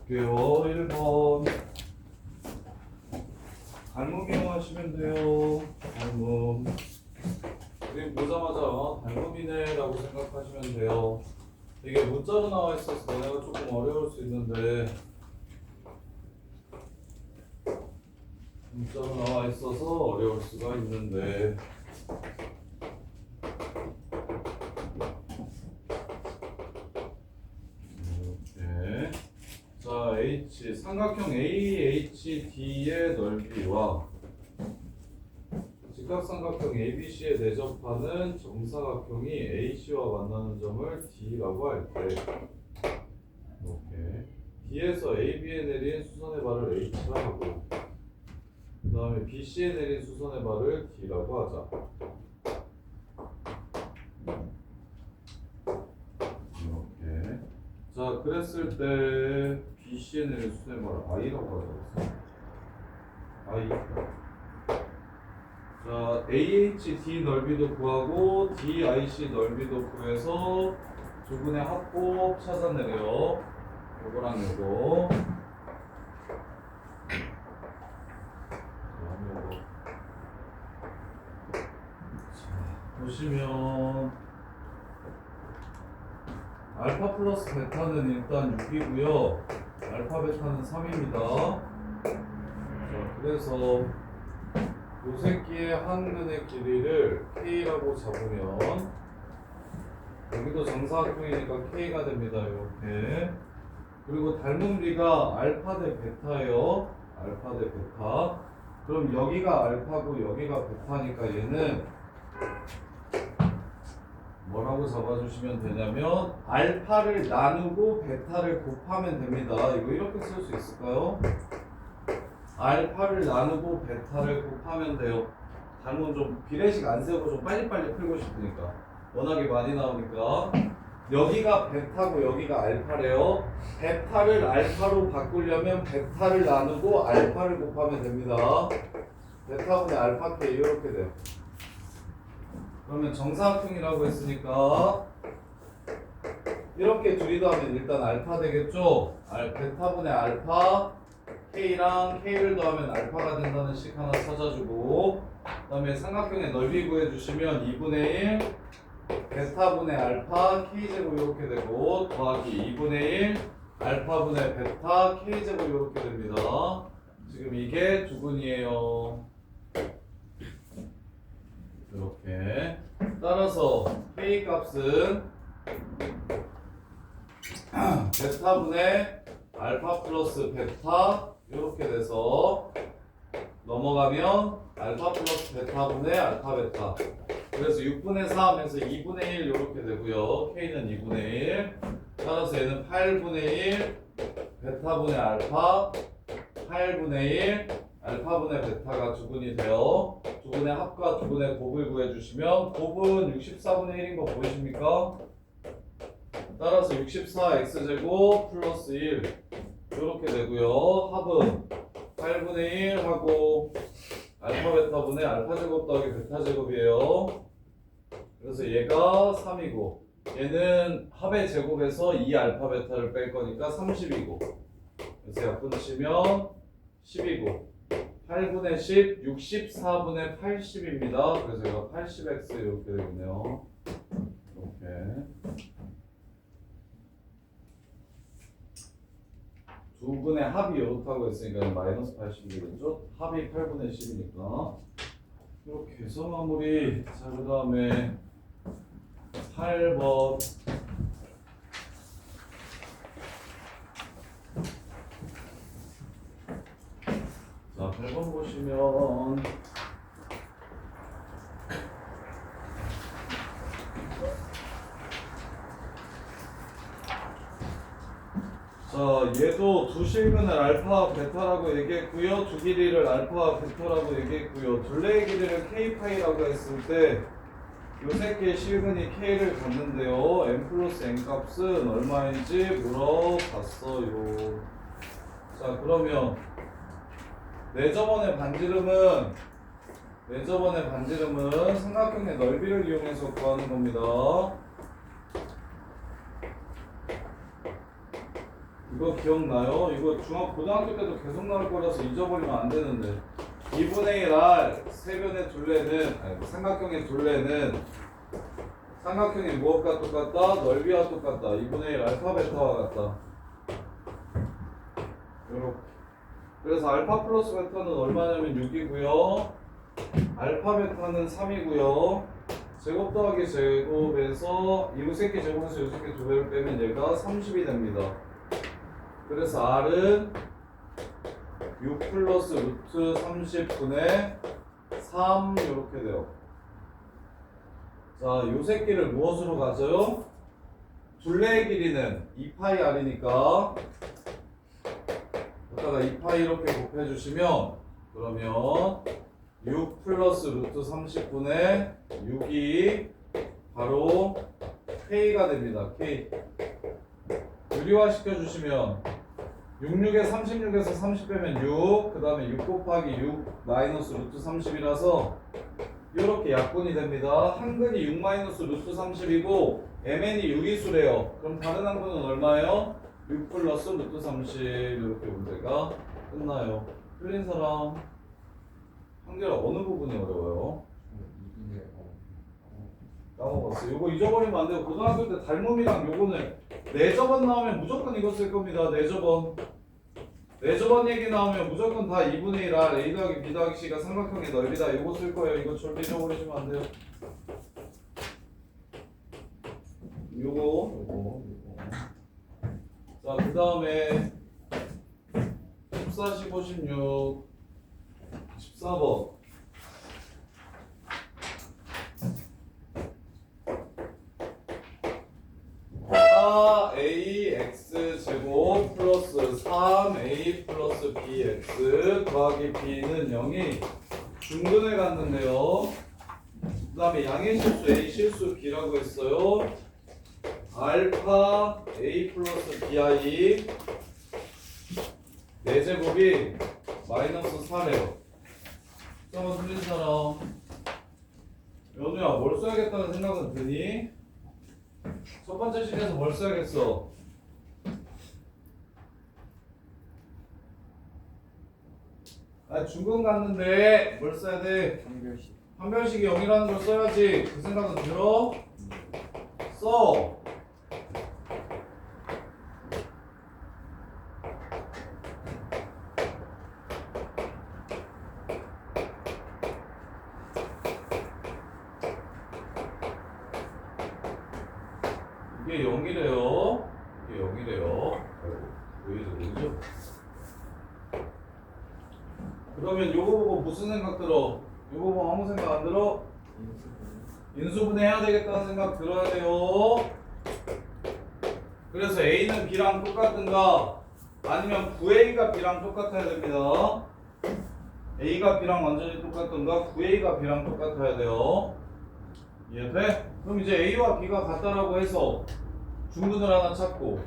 볼게요. 1번 닮음 이용하시면 돼요. 닮음. 그림 보자마자 닮음이네 라고 생각하시면 돼요. 이게 문자로 나와 있어서 너네가 조금 어려울 수 있는데 문자로 나와 있어서 어려울 수가 있는데 이렇게 자 H 삼각형 AHD의 넓이와 직각삼각형 ABC에 대접하는 정사각형이 AC와 만나는 점을 D라고 할 때 이렇게 D에서 AB에 내린 수선의 발을 H라 하고 그 다음에 BC에 내린 수선의 발을 D라고 하자. 이렇게 자 그랬을 때 BC에 내린 수선의 발을 I라고 하자. I. 자 AHD 넓이도 구하고 DIC 넓이도 구해서 두 분의 합곱 찾아내래요. 요거랑 요거. 자, 보시면 알파 플러스 베타는 일단 6이고요. 알파 베타는 3입니다. 자, 그래서 요 새끼의 한근의 길이를 K라고 잡으면 여기도 정사각형이니까 K가 됩니다. 이렇게. 그리고 닮은 비가 알파 대 베타예요. 알파 대 베타. 그럼 여기가 알파고 여기가 베타니까 얘는 뭐라고 잡아주시면 되냐면 알파를 나누고 베타를 곱하면 됩니다. 이거 이렇게 쓸 수 있을까요? 알파를 나누고 베타를 곱하면 돼요. 닮은 좀 비례식 안 세우고 좀 빨리빨리 풀고 싶으니까 워낙에 많이 나오니까 여기가 베타고 여기가 알파래요. 베타를 알파로 바꾸려면 베타를 나누고 알파를 곱하면 됩니다. 베타분의 알파 K 이렇게 돼요. 그러면 정사각형이라고 했으니까 이렇게 둘이 더하면 일단 알파 되겠죠? 베타분의 알파 K랑 K를 더하면 알파가 된다는 식 하나 찾아주고 그 다음에 삼각형의 넓이 구해주시면 2분의 1 베타분의 알파 K제곱 이렇게 되고 더하기 2분의 1 알파분의 베타 K제곱 이렇게 됩니다. 지금 이게 두근이에요. 이렇게 따라서 K 값은 베타분의 알파 플러스 베타 이렇게 돼서 넘어가면 알파 플러스 베타분의 알파 베타 그래서 6분의 4 하면서 2분의 1 이렇게 되고요. K는 2분의 1 따라서 얘는 8분의 1 베타분의 알파 8분의 1 알파분의 베타가 두분이 돼요. 두분의 합과 두분의 곱을 구해주시면 곱은 64분의 1인 거 보이십니까? 따라서 64x제곱 플러스 1 이렇게 되고요. 합은 8분의 1 하고 알파 베타분의 알파 제곱 더하기 베타 제곱이에요. 그래서 얘가 3이고 얘는 합의 제곱에서 2 알파 베타를 뺄 거니까 30이고 그래서 약분치면 10이고 8분의 10, 64분의 80입니다. 그래서 얘가 80x 이렇게 되겠네요. 이렇게 두 분의 합이 이렇다고 했으니까 마이너스 80이 되겠죠? 합이 8분의 10이니까 이렇게 해서 마무리. 자, 그 다음에 8번 자, 8번 보시면 자, 얘도 두 실근을 알파 베타라고 얘기했고요. 두 길이를 알파 베타라고 얘기했고요. 둘레의 길이를 K파이라고 했을 때 요 새끼의 실근이 K를 갖는데요. n 플러스 n 값은 얼마인지 물어봤어요. 자, 그러면 내 저번의 반지름은 삼각형의 넓이를 이용해서 구하는 겁니다. 이거 기억나요? 이거 고등학교 때도 계속 나올 거라서 잊어버리면 안 되는데 2분의 1R 세변의 둘레는 아니, 삼각형의 둘레는 삼각형의 무엇과 똑같다? 넓이와 똑같다. 2분의 1 알파 베타와 같다. 이렇게. 그래서 알파 플러스 베타는 얼마냐면 6이고요. 알파 베타는 3이고요. 제곱 더하기 제곱에서 이 새끼 제곱에서 이 새끼 두 배를 빼면 얘가 30이 됩니다. 그래서 R은 6 플러스 루트 30분의 3 이렇게 돼요. 자, 요 새끼를 무엇으로 가져요? 둘레의 길이는 2파이 R이니까 여기다가 2파이 이렇게 곱해주시면 그러면 6 플러스 루트 30분의 6이 바로 K가 됩니다. K. 유리화 시켜주시면 66에 36에서 30 빼면 6, 그 다음에 6 곱하기 6 마이너스 루트 30이라서 이렇게 약분이 됩니다. 한근이 6 마이너스 루트 30이고 MN이 6이수래요. 그럼 다른 한근은 얼마예요? 6 플러스 루트 30 이렇게 문제가 끝나요. 틀린 사람 한결아 어느 부분이 어려워요? 까먹었어요. 이거 잊어버리면 안 돼요. 고등학교 때 닮음이랑 요거는 4저번 나오면 무조건 이거 쓸 겁니다. 4저번. 4저번 얘기 나오면 무조건 다 2분의 1 R A 더하기 B 더하기 C가 삼각형의 넓이다. 이거 쓸 거예요. 이거 절대 잊어버리시면 안 돼요. 요거. 자, 그 다음에 14, 15, 16 14번 ax 제곱 플러스 3a 플러스 bx 더하기 b는 0이 중근을 갖는데요. 그 다음에 양의 실수 a 실수 b라고 했어요. 알파 a 플러스 bi 4제곱이 마이너스 4래요. 한번 틀린 사람 연우야 뭘 써야겠다는 생각은 드니? 첫 번째 시간에서 뭘 써야겠어? 아 중근 갔는데 뭘 써야 돼? 판별식. 판별식이 0이라는 걸 써야지. 그 생각은 들어? 써. 이게 0이래요. 이게 0이래요. 왜 이러죠? 그러면 요거 보고 무슨 생각 들어? 요거 보고 아무 생각 안 들어? 인수분해 해야 되겠다는 생각 들어야 돼요. 그래서 A는 B랑 똑같은가? 아니면 9A가 B랑 똑같아야 됩니다. A가 B랑 완전히 똑같던가 9A가 B랑 똑같아야 돼요. 이해돼? 그럼 이제 A와 B가 같다라고 해서 중근을 하나 찾고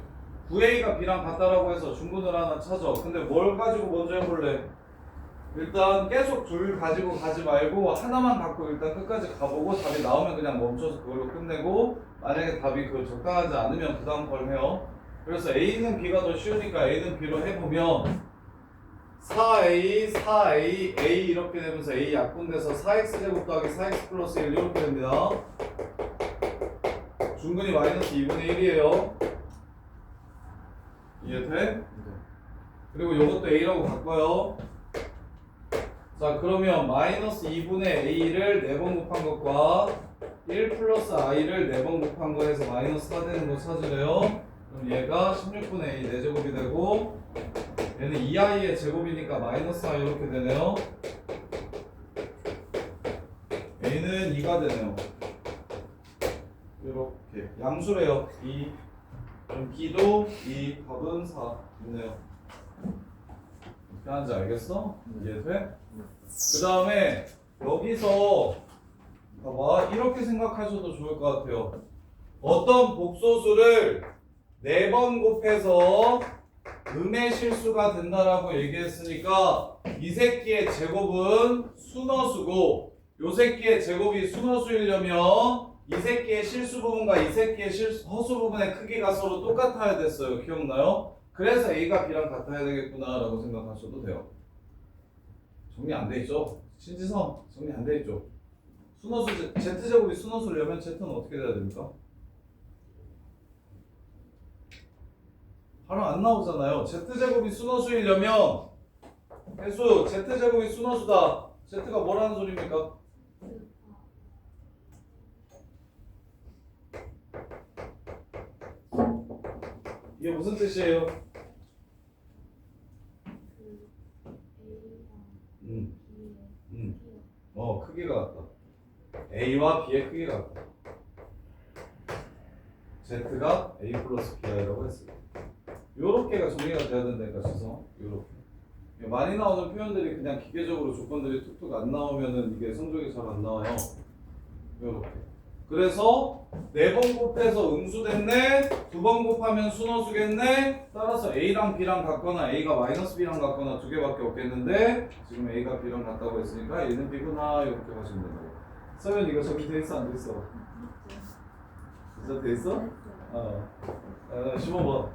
9A가 B랑 같다라고 해서 중근을 하나 찾아. 근데 뭘 가지고 먼저 해볼래? 일단 계속 둘 가지고 가지 말고 하나만 갖고 일단 끝까지 가보고 답이 나오면 그냥 멈춰서 그걸로 끝내고 만약에 답이 그 적당하지 않으면 그 다음 걸 해요. 그래서 A는 B가 더 쉬우니까 A는 B로 해보면 4A, 4A, A 이렇게 되면서 A 약분돼서 4X제곱 더하기 4X 플러스 1 이렇게 됩니다. 중근이 마이너스 2분의 1이에요. 이해돼? 그리고 이것도 A라고 바꿔요. 자 그러면 마이너스 2분의 A를 4번 곱한 것과 1 플러스 I를 4번 곱한 거 해서 마이너스 4 되는 거 찾으래요. 그럼 얘가 16분의 A 4제곱이 되고 얘는 2i의 제곱이니까 마이너스 4 이렇게 되네요. a는 2가 되네요. 이렇게 양수래요. 2. 그럼 b도 2, 답은 4 있네요. 어떻게 하는지 알겠어? 이해돼? 그 다음에 여기서 봐봐 이렇게 생각하셔도 좋을 것 같아요. 어떤 복소수를 4번 곱해서 음의 실수가 된다라고 얘기했으니까 이 새끼의 제곱은 순허수고 요 새끼의 제곱이 순허수이려면 이 새끼의 실수 부분과 이 새끼의 허수 부분의 크기가 서로 똑같아야 됐어요. 기억나요? 그래서 A가 B랑 같아야 되겠구나 라고 생각하셔도 돼요. 정리 안 돼 있죠? 신지성 정리 안 돼 있죠? 순호수 Z제곱이 순호수려면 Z는 어떻게 돼야 됩니까? 바로 안 나오잖아요. Z제곱이 순호수이려면 해수 Z제곱이 순호수다. Z가 뭐라는 소리입니까? 이게 무슨 뜻이에요? 크기가 같다. A와 B의 크기가 같다. Z가 A 플러스 BI라고 했어요. 요렇게가 정리가 돼야 된다니까, 지성. 요렇게. 많이 나오는 표현들이 그냥 기계적으로 조건들이 툭툭 안 나오면은 이게 성적이 잘 안 나와요. 요렇게. 그래서 4번 곱해서 음수됐네. 2번 곱하면 순호수겠네. 따라서 A랑 B랑 같거나 A가 마이너스 B랑 같거나 두 개밖에 없겠는데 지금 A가 B랑 같다고 했으니까 얘는 B구나 이렇게 하시면 된다고. 서현 이거 정리돼 있어 안 돼 있어? 진짜 돼 있어? 15번.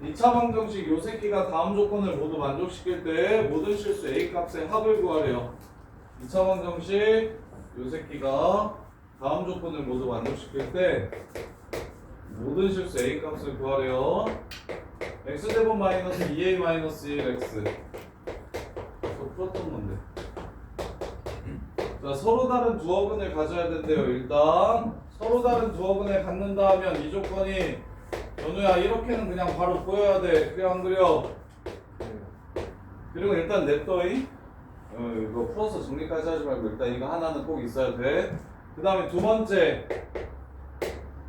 이 차 방정식 요 새끼가 다음 조건을 모두 만족시킬 때 모든 실수 A 값의 합을 구하래요. 2차 방정식 요 새끼가 다음 조건을 모두 만족시킬 때 모든 실수 A 값을 구하래요. x제곱 마이너스 2a 마이너스 1x 저 풀었던 건데. 자, 서로 다른 두 어근을 가져야 된대요. 일단 서로 다른 두 어근을 갖는다 하면 이 조건이 연우야 이렇게는 그냥 바로 보여야 돼. 그래 안 그려? 그리고 일단 냅둬잉. 이거 풀어서 정리까지 하지 말고 일단 이거 하나는 꼭 있어야 돼. 그 다음에 두 번째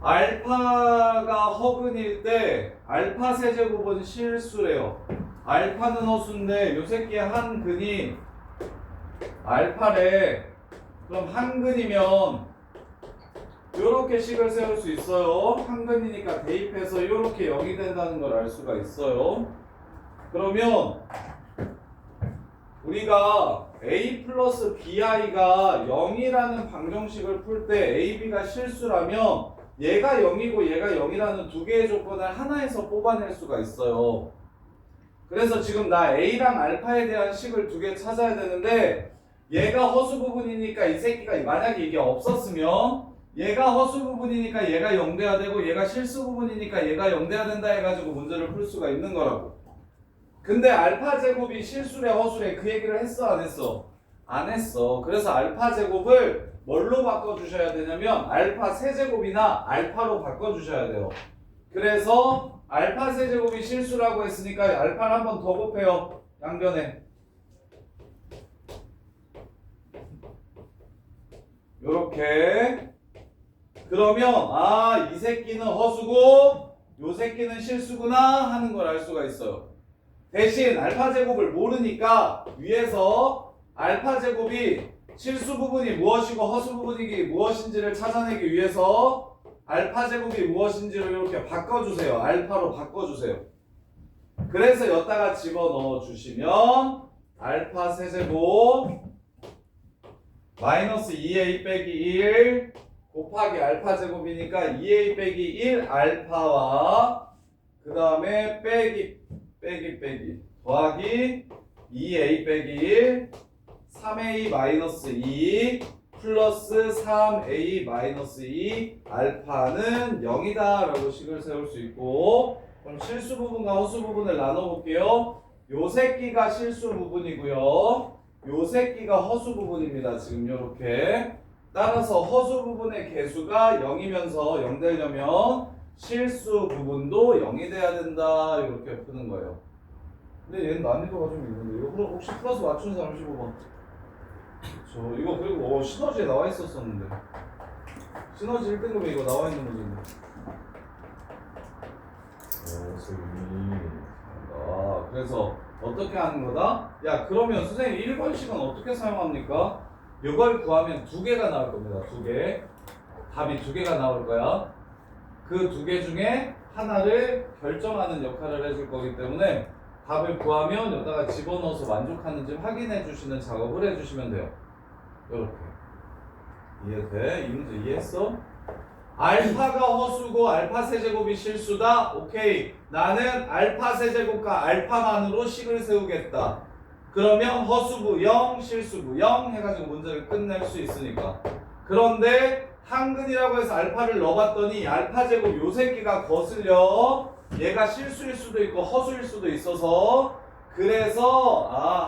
알파가 허근일 때 알파 세제곱은 실수래요. 알파는 허수인데 요 새끼의 한 근이 알파래. 그럼 한 근이면 요렇게 식을 세울 수 있어요. 한 근이니까 대입해서 요렇게 0이 된다는 걸 알 수가 있어요. 그러면 우리가 A 플러스 BI가 0이라는 방정식을 풀 때 AB가 실수라면 얘가 0이고 얘가 0이라는 두 개의 조건을 하나에서 뽑아낼 수가 있어요. 그래서 지금 나 A랑 알파에 대한 식을 두 개 찾아야 되는데 얘가 허수 부분이니까 이 새끼가 만약에 이게 없었으면 얘가 허수 부분이니까 얘가 0 돼야 되고 얘가 실수 부분이니까 얘가 0 돼야 된다 해가지고 문제를 풀 수가 있는 거라고. 근데 알파 제곱이 실수래 허수래 그 얘기를 했어 안 했어? 안 했어. 그래서 알파 제곱을 뭘로 바꿔주셔야 되냐면 알파 세제곱이나 알파로 바꿔주셔야 돼요. 그래서 알파 세제곱이 실수라고 했으니까 알파를 한 번 더 곱해요. 양변에. 요렇게. 그러면 이 새끼는 허수고 요 새끼는 실수구나 하는 걸 알 수가 있어요. 대신 알파 제곱을 모르니까 위에서 알파 제곱이 실수 부분이 무엇이고 허수 부분이 무엇인지를 찾아내기 위해서 알파 제곱이 무엇인지를 이렇게 바꿔주세요. 알파로 바꿔주세요. 그래서 여기다가 집어넣어 주시면 알파 세제곱 마이너스 2a 빼기 1 곱하기 알파 제곱이니까 2a 빼기 1 알파와 그 다음에 빼기 더하기 2a 빼기 1 3a 마이너스 2 플러스 3a 마이너스 2 알파는 0이다 라고 식을 세울 수 있고, 그럼 실수 부분과 허수 부분을 나눠 볼게요. 요 새끼가 실수 부분이고요, 요 새끼가 허수 부분입니다. 지금 요렇게. 따라서 허수 부분의 개수가 0이면서 0 되려면 실수 부분도 0이 돼야 된다. 이렇게 푸는 거예요. 근데 얘는 난이도가 좀 있는데 이거 혹시 플러스 맞춘 사람 15번? 그쵸. 이거 그리고 시너지에 나와 있었었는데 시너지 1등급에 이거 나와 있는 문제인데. 그래서 어떻게 하는 거다? 야, 그러면 선생님 1번씩은 어떻게 사용합니까? 이걸 구하면 두 개가 나올 겁니다. 두 개. 답이 두 개가 나올 거야. 그 두 개 중에 하나를 결정하는 역할을 해줄 거기 때문에 답을 구하면 여기다가 집어넣어서 만족하는지 확인해 주시는 작업을 해주시면 돼요. 이렇게. 이해돼? 이 문제 이해했어? 알파가 허수고 알파 세제곱이 실수다? 오케이. 나는 알파 세제곱과 알파만으로 식을 세우겠다. 그러면 허수부 0, 실수부 0 해가지고 문제를 끝낼 수 있으니까. 그런데 한근이라고 해서 알파를 넣어봤더니 알파 제곱 요 새끼가 거슬려. 얘가 실수일 수도 있고 허수일 수도 있어서 그래서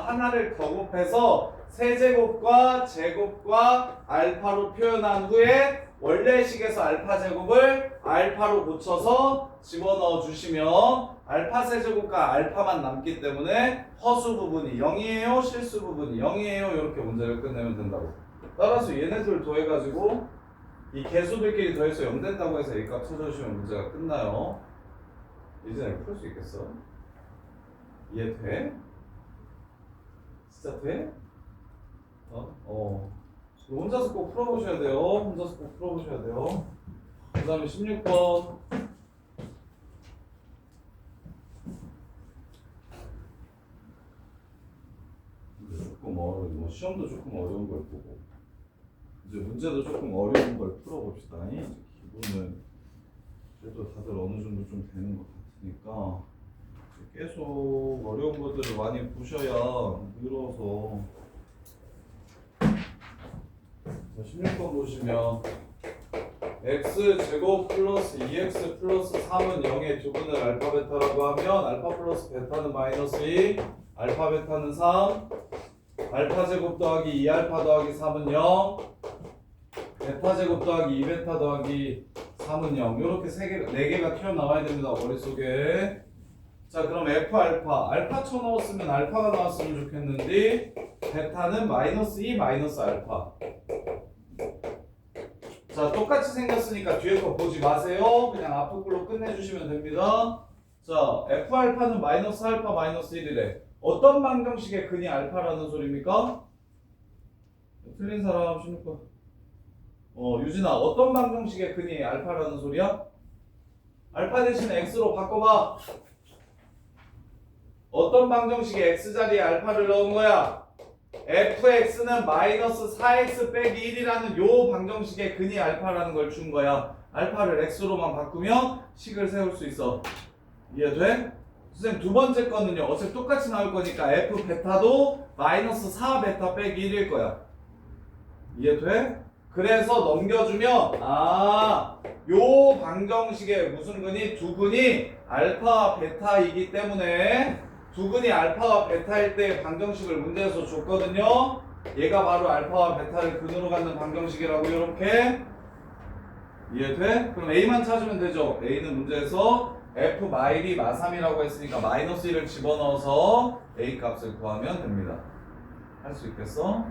하나를 더 곱해서 세제곱과 제곱과 알파로 표현한 후에 원래 식에서 알파 제곱을 알파로 고쳐서 집어넣어 주시면 알파 세제곱과 알파만 남기 때문에 허수 부분이 0이에요, 실수 부분이 0이에요. 이렇게 문제를 끝내면 된다고. 따라서 얘네들 더해가지고 이 개수들끼리 더해서 0 된다고 해서 A값 찾아주시면 문제가 끝나요. 이제 풀 수 있겠어? 이해돼? 진짜 돼? 혼자서 꼭 풀어보셔야 돼요. 혼자서 꼭 풀어보셔야 돼요. 그 다음에 16번. 조금 어려운, 시험도 조금 어려운 걸 보고, 이제 문제도 조금 어려운 걸 풀어봅시다. 이제 기본은 그래도 다들 어느 정도 좀 되는 것 같으니까 계속 어려운 것들을 많이 보셔야 늘어서. 자, 16번 보시면 x제곱 플러스 2x 플러스 3은 0의 두분을 알파 베타라고 하면 알파 플러스 베타는 마이너스 2, 알파 베타는 3, 알파 제곱 더하기 2알파 더하기 3은 0, 베타 제곱 더하기 2베타 더하기 3은 0. 이렇게 4개가 튀어나와야 됩니다. 머릿속에. 자, 그럼 f 알파 쳐넣었으면 알파가 나왔으면 좋겠는데 베타는 마이너스 2 마이너스 알파. 자, 똑같이 생겼으니까 뒤에 거 보지 마세요. 그냥 앞에 걸로 끝내주시면 됩니다. 자, f 알파는 마이너스 알파 마이너스 1이래. 어떤 방정식의 근이 알파라는 소리입니까? 틀린 사람 16번. 유진아, 어떤 방정식의 근이 알파라는 소리야? 알파 대신에 x로 바꿔봐. 어떤 방정식의 x자리에 알파를 넣은 거야? fx는 마이너스 4x 빼기 1이라는 요 방정식의 근이 알파라는 걸 준 거야. 알파를 x로만 바꾸면 식을 세울 수 있어. 이해돼? 선생님 두 번째 거는요. 어차피 똑같이 나올 거니까 f 베타도 마이너스 4 베타 빼기 1일 거야. 이해돼? 그래서 넘겨주면 요 방정식의 무슨 근이 두 근이 알파와 베타이기 때문에 두 근이 알파와 베타일 때 방정식을 문제에서 줬거든요. 얘가 바로 알파와 베타를 근으로 갖는 방정식이라고. 이렇게 이해돼? 그럼 A만 찾으면 되죠. A는 문제에서 F 마일이 마3이라고 했으니까 마이너스 1을 집어넣어서 A 값을 구하면 됩니다. 할 수 있겠어?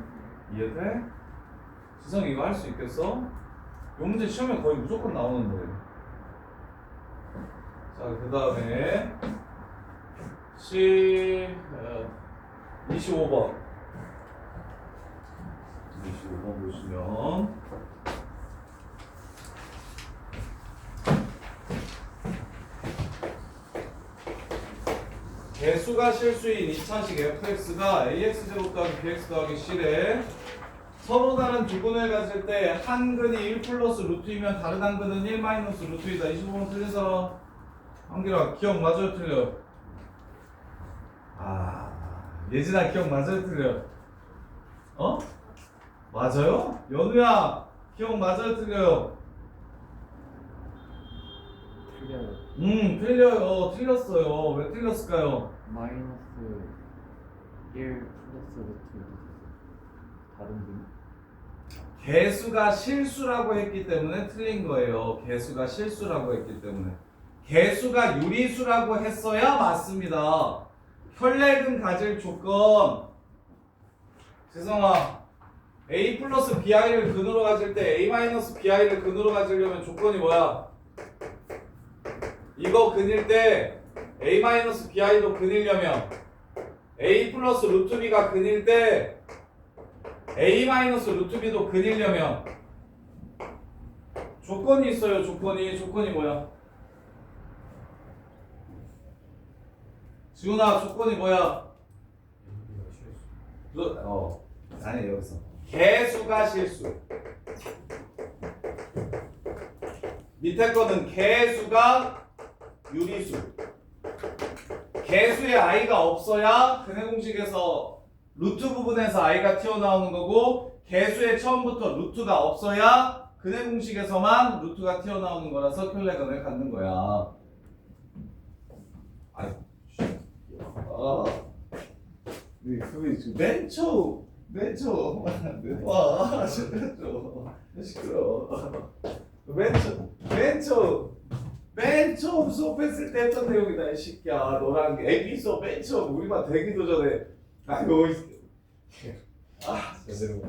이해돼? 지성 이거 할 수 있겠어? 요 문제 시험에 거의 무조건 나오는 거예요. 자, 그 다음에 25번. 25번 보시면 개수가 실수인 2차식 fx가 ax제곱 더하기 bx 더하기 c래. 서로 다른 두 근을 가질 때 한 근이 1 플러스 루트이면 다른 한 근은 1 마이너스 루트이다. 25번 틀린 사람 한기라 기억 맞아요 틀려? 예진아 기억 맞아요 틀려? 맞아요? 연우야 기억 맞아요 틀려요? 틀려요. 틀려요. 틀렸어요. 왜 틀렸을까요? 마이너스 1 플러스 루트 다른 분? 개수가 실수라고 했기 때문에 틀린 거예요. 개수가 실수라고 했기 때문에. 개수가 유리수라고 했어야 맞습니다. 혈례근 가질 조건. 지성아, a 플러스 bi를 근으로 가질 때 a 마이너스 bi를 근으로 가지려면 조건이 뭐야? 이거 근일 때 a 마이너스 bi도 근이려면 a 플러스 루트 b가 근일 때 a 마이너스 루트 b도 근이려면 조건이 있어요. 조건이 뭐야? 지훈아, 조건이 뭐야? 아니 여기서 개수가 실수. 밑에 거는 개수가 유리수. 개수에 i가 없어야 근해 공식에서 루트 부분에서 i가 튀어나오는 거고, 개수에 처음부터 루트가 없어야 근해 공식에서만 루트가 튀어나오는 거라서 켤레근을 갖는 거야. 아이, 맨 처음 와 시끄러워. 맨 처음 수업했을 때 했던 내용이다 이 새끼야. 너랑 애기 수업 맨 처음 우리만 되기도 전에. 아이고 제대로.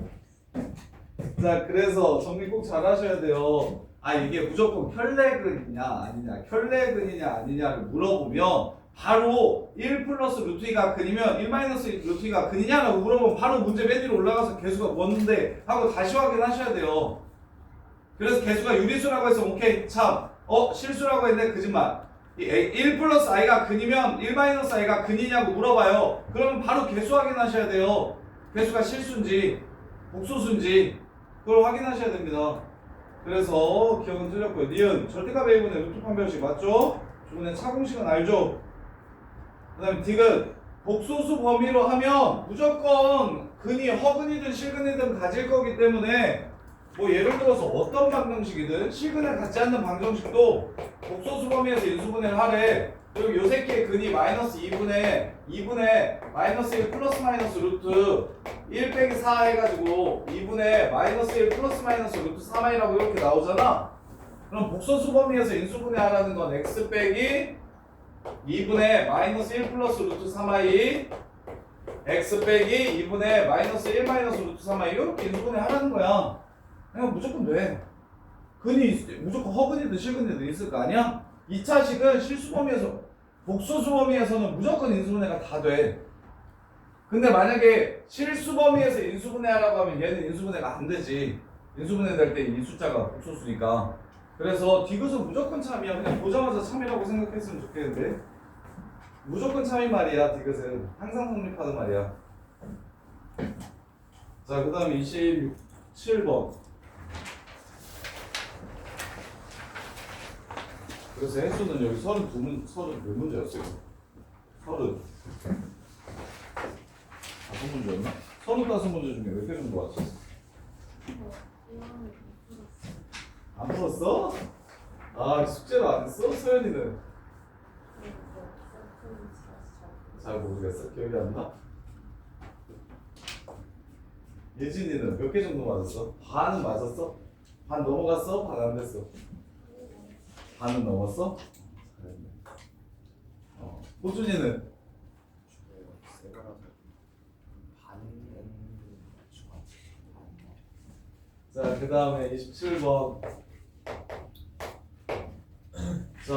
자, 그래서 정리 꼭 잘 하셔야 돼요. 이게 무조건 켤레근이냐 아니냐, 켤레근이냐 아니냐를 물어보면 바로 1 플러스 루트 2가 근이면 1 마이너스 루트 2가 근이냐라고 물어보면 바로 문제 맨 위로 올라가서 개수가 뭔데 하고 다시 확인하셔야 돼요. 그래서 개수가 유리수라고 해서 오케이 참 실수라고 했는데 거짓말. 1 플러스 i가 근이면 1 마이너스 i가 근이냐고 물어봐요. 그러면 바로 개수 확인하셔야 돼요. 개수가 실수인지 복소수인지 그걸 확인하셔야 됩니다. 그래서 기억은 틀렸고요. 니은 절대값 A분의 루트 판별식 맞죠? 저번에 차공식은 알죠? 그 다음에 디귿 복소수 범위로 하면 무조건 근이 허근이든 실근이든 가질 거기 때문에 뭐 예를 들어서 어떤 방정식이든 실근을 갖지 않는 방정식도 복소수 범위에서 인수분해를 하래. 그리고 요 새끼의 근이 마이너스 2분의 마이너스 1 플러스 마이너스 루트 1 빼기 4 해가지고 2분의 마이너스 1 플러스 마이너스 루트 3i라고 이렇게 나오잖아. 그럼 복소수 범위에서 인수분해하라는 건 x 빼기 2분의 마이너스 1 플러스 루트 3i x 빼기 2분의 마이너스 1 마이너스 루트 3i 이렇게 인수분해하라는 거야. 그냥 무조건 돼. 근이 무조건 허근이든 실근이든 있을 거 아니야? 2차식은 실수 범위에서 복소수 범위에서는 무조건 인수분해가 다 돼. 근데 만약에 실수 범위에서 인수분해하라고 하면 얘는 인수분해가 안 되지. 인수분해 될 때 이 숫자가 복소수니까. 그래서 디귿은 무조건 참이야. 그냥 보자마자 참이라고 생각했으면 좋겠는데 무조건 참인 말이야. 디귿은 항상 성립하는 말이야. 자, 그 다음에 27번. 그래서 횟수는 여기 30몇 문제였어요? 35문제였나? 35문제 중에 몇 개 정도 왔지? 안 풀었어? 숙제를 안 했어? 서연이는? 잘 모르겠어? 기억이 안 나? 예진이는 몇 개 정도 맞았어? 반은 맞았어? 반 넘어갔어? 반 안 됐어? 반은 넘었어? 잘했네. 호준이는? 자, 그 다음에 27번. 자,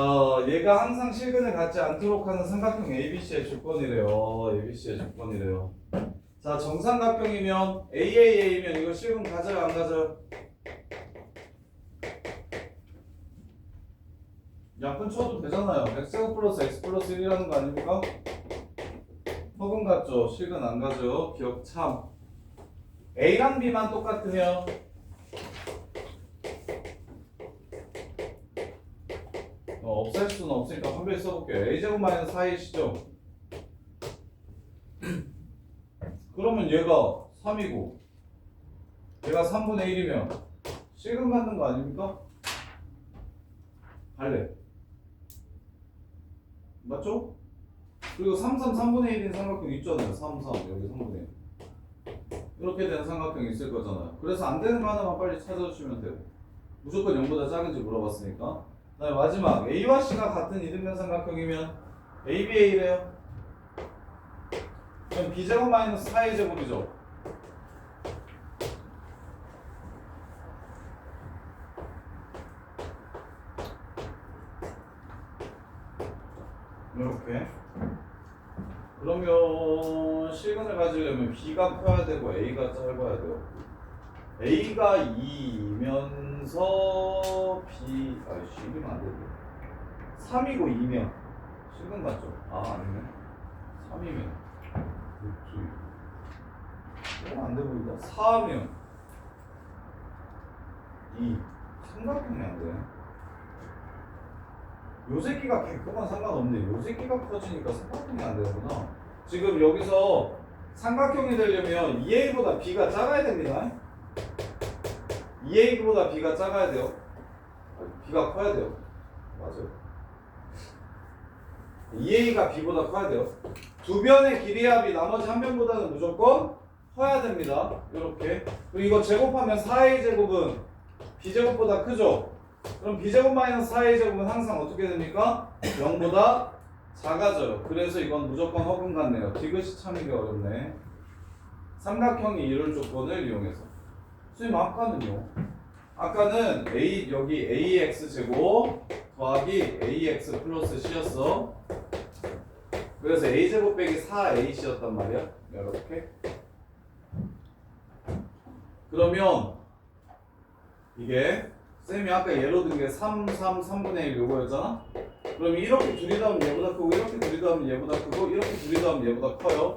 얘가 항상 실근을 갖지 않도록 하는 삼각형 ABC의 조건이래요. ABC의 조건이래요. 자, 정삼각형이면 AAA면 이거 실근 가져요, 안 가져요? 약분 쳐도 되잖아요. x 플러스 x 플러스 1이라는 거 아닙니까? 허근 같죠? 실근 안 가죠? 기억 참. A랑 B만 똑같으면 없앨 수는 없으니까 한별 써볼게요. A제곱 마이너스 4A시죠? 그러면 얘가 3이고 얘가 3분의 1이면 실근 받는 거 아닙니까? 갈래. 맞죠? 그리고 3, 3분의 1인 삼각형 있잖아요. 3, 3 여기 3분의 1 이렇게 되는 삼각형이 있을 거잖아요. 그래서 안 되는 거 하나만 빨리 찾아주시면 돼요. 무조건 0보다 작은지 물어봤으니까. 그 다음에 마지막 A와 C가 같은 이등변 삼각형이면 ABA래요. 그럼 B제곱 마이너스 4A 제곱이죠. 이렇게. 그러면 실근을 가지려면 B가 커야 되고 A가 짧아야 돼요. A가 2이면서 B, C이면 안 되고 3이고 2면 실근 맞죠? 아니네. 3이면 이건 안 돼 보인다. 4면 2 삼각형이 안 돼. 요 새끼가 개크건 상관없네. 요 새끼가 커지니까 삼각형이 안 되는구나. 지금 여기서 삼각형이 되려면 2a보다 b가 작아야 됩니다. 2a보다 b가 작아야 돼요. b가 커야 돼요. 맞아요. 2a가 b보다 커야 돼요. 두 변의 길이 합이 나머지 한 변보다는 무조건 커야 됩니다. 이렇게. 그리고 이거 제곱하면 4a 제곱은 b제곱보다 크죠? 그럼 b제곱 마이너스 4a 제곱은 항상 어떻게 됩니까? 0보다 작아져요. 그래서 이건 무조건 허근 같네요. 디귿이 참이기 어렵네. 삼각형이 이룰 조건을 이용해서. 선생님 아까는 여기 ax 제곱 더하기 ax 플러스 c였어. 그래서 a 제곱 빼기 4ac였단 말이야. 이렇게. 그러면 이게 쌤이 아까 예로 든 게 3분의 1 요거였잖아? 그럼 이렇게 둘이 더하면 얘보다 크고 이렇게 둘이 더하면 얘보다 크고 이렇게 둘이 더하면 얘보다 커요.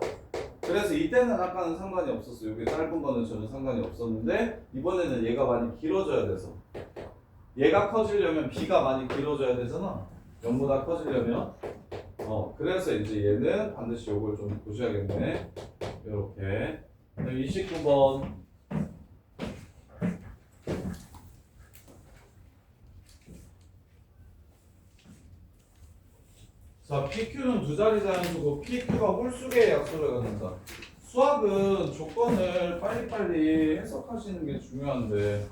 그래서 이때는 아까는 상관이 없었어요. 여기 짧은 거는 전혀 상관이 없었는데 이번에는 얘가 많이 길어져야 돼서 얘가 커지려면 b가 많이 길어져야 되잖아. 0보다 커지려면 그래서 이제 얘는 반드시 요걸 좀 보셔야겠네. 이렇게 29번 자, PQ는 두 자리 자연수고 PQ가 홀수계의 약수를 갖는다. 수학은 조건을 빨리빨리 해석하시는 게 중요한데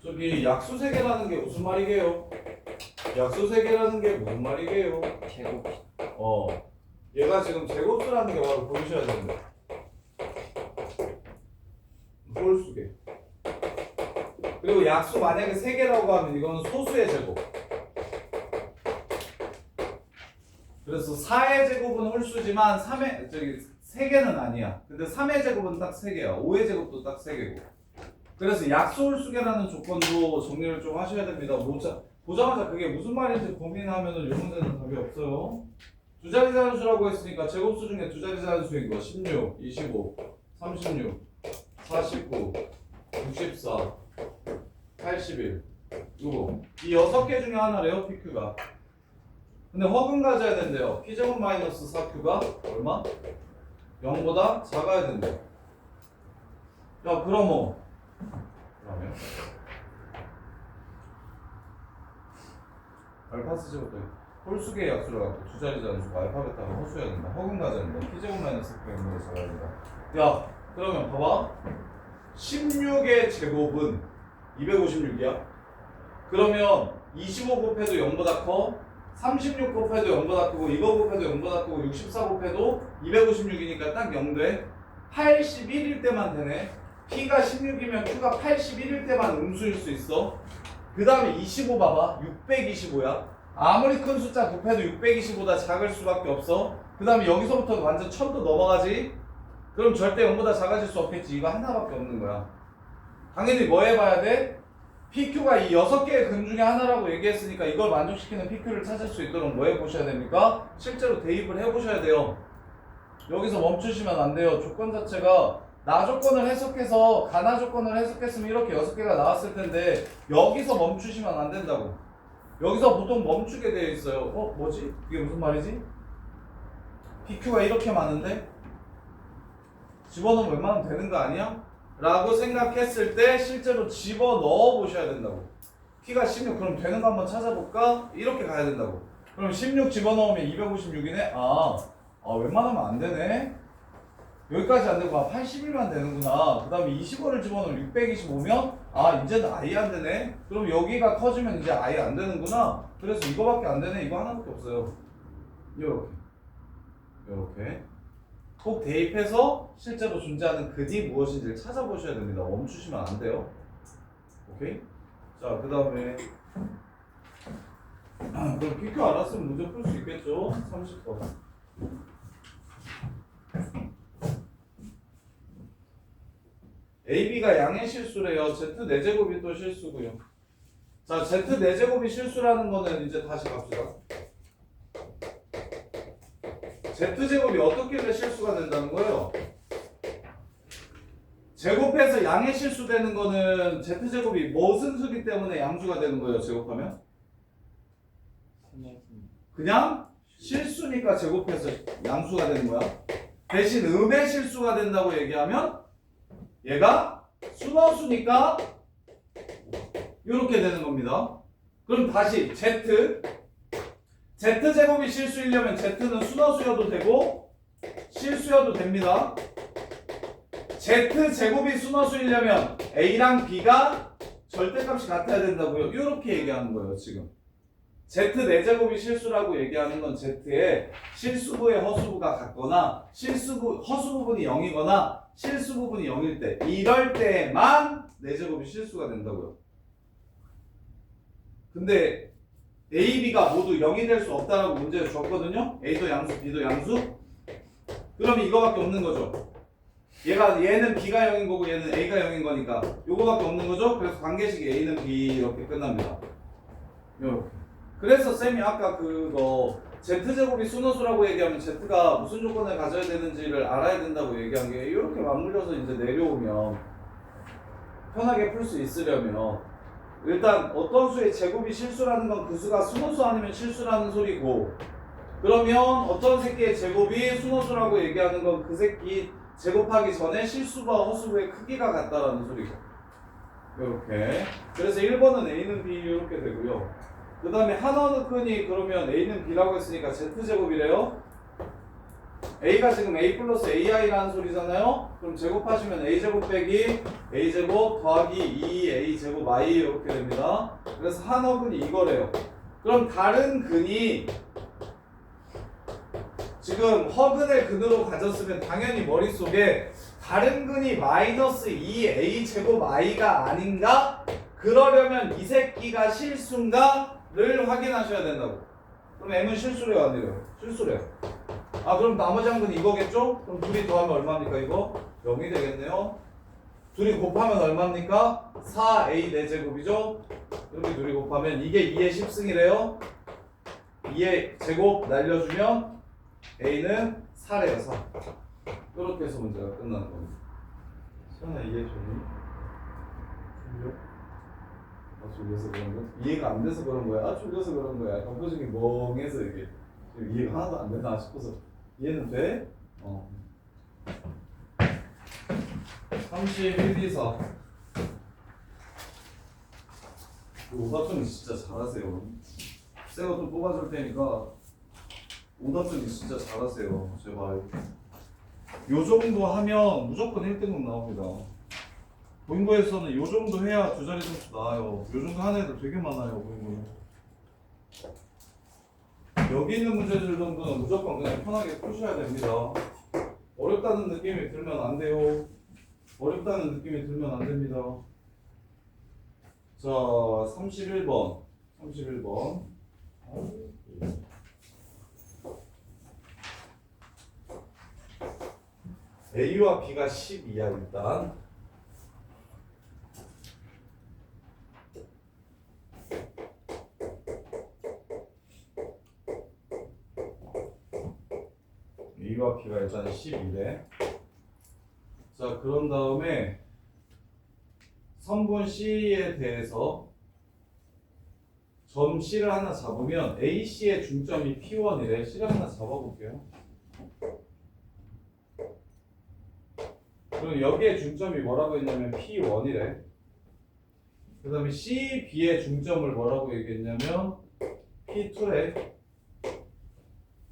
저기 약수 세계라는 게 무슨 말이게요? 약수 세계라는 게 무슨 말이게요? 제곱. 얘가 지금 제곱수라는 게 바로 보이셔야 되는데 홀수계. 그리고 약수 만약에 3개라고 하면 이건 소수의 제곱. 그래서 4의 제곱은 홀수지만 3개는 아니야. 근데 3의 제곱은 딱 3개야. 5의 제곱도 딱 3개고. 그래서 약수 홀수계라는 조건도 정리를 좀 하셔야 됩니다. 보자마자 그게 무슨 말인지 고민하면은 이 문제는 답이 없어요. 두 자리 자연수라고 했으니까 제곱수 중에 두 자리 자연수인 거 16, 25, 36, 49, 64, 81 이거 이 6개 중에 하나래요. PQ가. 근데 허근 가져야 된대요. P제곱 마이너스 4Q가 얼마? 0보다 작아야 된대요. 야 그러면 알파 쓰제곱 때 홀수계의 약수를 갖고 두 자리 자연수고 알파 베타가 허수여야 된다. 허근 가져야 된다. P제곱 마이너스 4Q가 0보다 작아야 된다. 야 그러면 봐봐. 16의 제곱은 256이야. 그러면 25 곱해도 0보다 커. 36 곱해도 0보다 크고 이거 곱해도 0보다 크고 64 곱해도 256이니까 딱 0돼. 81일 때만 되네. P가 16이면 Q가 81일 때만 음수일 수 있어. 그 다음에 25 봐봐. 625야. 아무리 큰 숫자 곱해도 625보다 작을 수밖에 없어. 그 다음에 여기서부터 완전 1000도 넘어가지. 그럼 절대 0보다 작아질 수 없겠지. 이거 하나밖에 없는 거야. 당연히 뭐 해봐야 돼? PQ가 이 6개의 근 중에 하나라고 얘기했으니까 이걸 만족시키는 PQ를 찾을 수 있도록 뭐 해보셔야 됩니까? 실제로 대입을 해보셔야 돼요. 여기서 멈추시면 안 돼요. 조건 자체가 나 조건을 해석해서 가나 조건을 해석했으면 이렇게 6개가 나왔을 텐데 여기서 멈추시면 안 된다고. 여기서 보통 멈추게 되어 있어요. 뭐지? 이게 무슨 말이지? PQ가 이렇게 많은데? 집어넣으면 웬만하면 되는 거 아니야? 라고 생각했을 때 실제로 집어넣어 보셔야 된다고. P가 16 그럼 되는 거 한번 찾아볼까? 이렇게 가야 된다고. 그럼 16 집어넣으면 256이네? 웬만하면 안 되네? 여기까지 안 되고 81만 되는구나. 그 다음에 25를 집어넣으면 625면 이제는 아예 안 되네? 그럼 여기가 커지면 이제 아예 안 되는구나. 그래서 이거밖에 안 되네. 이거 하나밖에 없어요. 요렇게 꼭 대입해서 실제로 존재하는 근이 무엇인지를 찾아보셔야 됩니다. 멈추시면 안 돼요. 오케이? 자, 그 다음에 그럼 PQ 알았으면 문제 풀 수 있겠죠? 30번. AB가 양의 실수래요. Z 4제곱이 또 실수고요. 자, Z 4제곱이 실수라는 거는 이제 다시 갑시다. Z제곱이 어떻게 실수가 된다는 거예요? 제곱해서 양의 실수 되는 거는 Z제곱이 무슨 수기 때문에 양수가 되는 거예요? 제곱하면? 그냥 실수니까 제곱해서 양수가 되는 거야. 대신 음의 실수가 된다고 얘기하면 얘가 순허수니까 이렇게 되는 겁니다. 그럼 다시 Z제곱이 실수이려면 Z는 순허수여도 되고 실수여도 됩니다. Z제곱이 순허수이려면 A랑 B가 절대값이 같아야 된다고요. 이렇게 얘기하는 거예요, 지금. Z 4제곱이 실수라고 얘기하는 건 Z의 실수부의 허수부가 같거나 허수부분이 0이거나 실수부분이 0일 때 이럴 때만 4제곱이 실수가 된다고요. 근데 A, B가 모두 0이 될 수 없다라고 문제를 줬거든요. A도 양수, B도 양수. 그러면 이거밖에 없는 거죠. 얘는 B가 0인 거고 얘는 A가 0인 거니까 요거밖에 없는 거죠. 그래서 관계식이 A는 B 이렇게 끝납니다. 요렇게. 그래서 쌤이 아까 그거 Z제곱이 순허수라고 얘기하면 Z가 무슨 조건을 가져야 되는지를 알아야 된다고 얘기한 게 이렇게 맞물려서 이제 내려오면 편하게 풀 수 있으려면 일단 어떤 수의 제곱이 실수라는 건 그 수가 순허수 아니면 실수라는 소리고, 그러면 어떤 새끼의 제곱이 순허수라고 얘기하는 건 그 새끼 제곱하기 전에 실수와 허수부의 크기가 같다라는 소리고. 이렇게. 그래서 1번은 A는 B 이렇게 되고요. 그 다음에 한어는끈이 그러면 A는 B라고 했으니까 Z제곱이래요. A가 지금 A 플러스 AI라는 소리잖아요. 그럼 제곱하시면 A제곱 빼기 A제곱 더하기 2A제곱 I 이렇게 됩니다. 그래서 한어근이 이거래요. 그럼 다른 근이 지금 허근을 근으로 가졌으면 당연히 머릿속에 다른 근이 마이너스 2A제곱 I가 아닌가? 그러려면 이 새끼가 실수인가를 확인하셔야 된다고. 그럼 M은 실수래요, 아니래요? 실수래요. 아, 그럼 나머지 한 근 이거겠죠? 그럼 둘이 더하면 얼마입니까, 이거? 0이 되겠네요. 둘이 곱하면 얼마입니까? 4A 4제곱이죠? 이렇게 둘이 곱하면 이게 2의 10승이래요. 2의 제곱 날려주면 A는 4래요, 4. 이렇게 해서 문제가 끝나는 겁니다. 시원아, 이해해줬니? 졸려? 아, 졸려서 그런 거야? 이해가 안 돼서 그런 거야? 아, 졸려서 그런 거야? 약간 표정이 멍해서 이게 이해가 하나도 안 되나 싶어서. 이해는 돼? 31, 2, 4. 오답정리 진짜 잘하세요. 쌤가 좀 뽑아줄 테니까 오답정리 진짜 잘하세요. 제발. 요 정도 하면 무조건 1등급 나옵니다. 모의고에서는 요 정도 해야 두 자리 점수 나와요. 요 정도 하는 애들 되게 많아요, 모의고에. 여기 있는 문제들 정도는 무조건 그냥 편하게 푸셔야 됩니다. 어렵다는 느낌이 들면 안 돼요. 어렵다는 느낌이 들면 안 됩니다. 자, 31번. 31번. A와 B가 12야, 일단. A와 B가 일단 12래. 자, 그런 다음에 선분 C에 대해서 점 C를 하나 잡으면 AC의 중점이 P1이래. C를 하나 잡아볼게요. 그럼 여기에 중점이 뭐라고 했냐면 P1이래. 그 다음에 C, B의 중점을 뭐라고 얘기했냐면 P2래.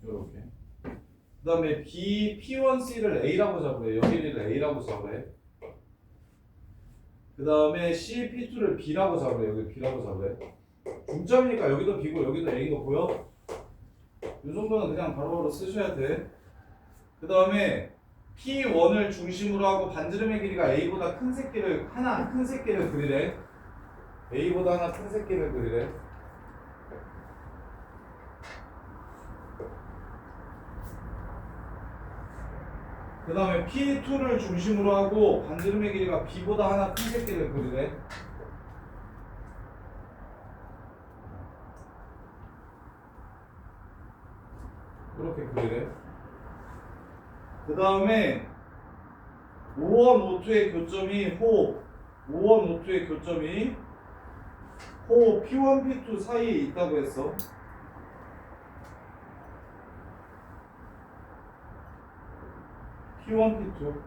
요렇게. 그 다음에 B, P1C를 A라고 잡으래. 여기를 A라고 잡으래. 그 다음에 C, P2를 B라고 잡으래. 여기 B라고 잡으래. 중점이니까 여기도 B고 여기도 A인 거 보여? 이 정도는 그냥 바로바로 쓰셔야 돼. 그 다음에 P1을 중심으로 하고 반지름의 길이가 A보다 큰 새끼를 하나 큰 새끼를 그리래. A보다 하나 큰 새끼를 그리래. 그 다음에 P2를 중심으로 하고 반지름의 길이가 B보다 하나 큰 새끼를 그리래. 이렇게 그리래. 그 다음에 5원, 5투의 교점이 호 5원, 5투의 교점이 호 P1, P2 사이에 있다고 했어. P1, P2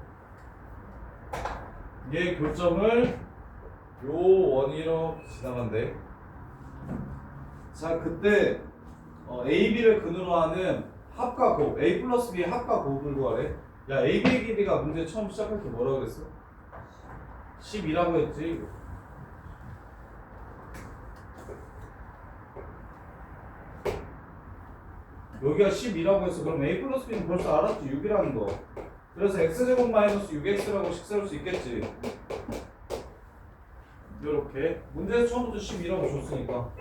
얘 교점을 요 원이 이렇게 지나간대. 자, 그때 A, B를 근으로 하는 합과 곱, A 플러스 B의 합과 곱을 구하래. 야, AB의 길이가 문제 처음 시작할 때 뭐라고 그랬어? 10이라고 했지. 여기가 12라고 해서 그럼 A 플러스 B는 벌써 알았지. 6이라는 거. 그래서 X제곱 마이너스 6X라고 식 세울 수 있겠지. 요렇게 문제에서 처음부터 12라고 줬으니까.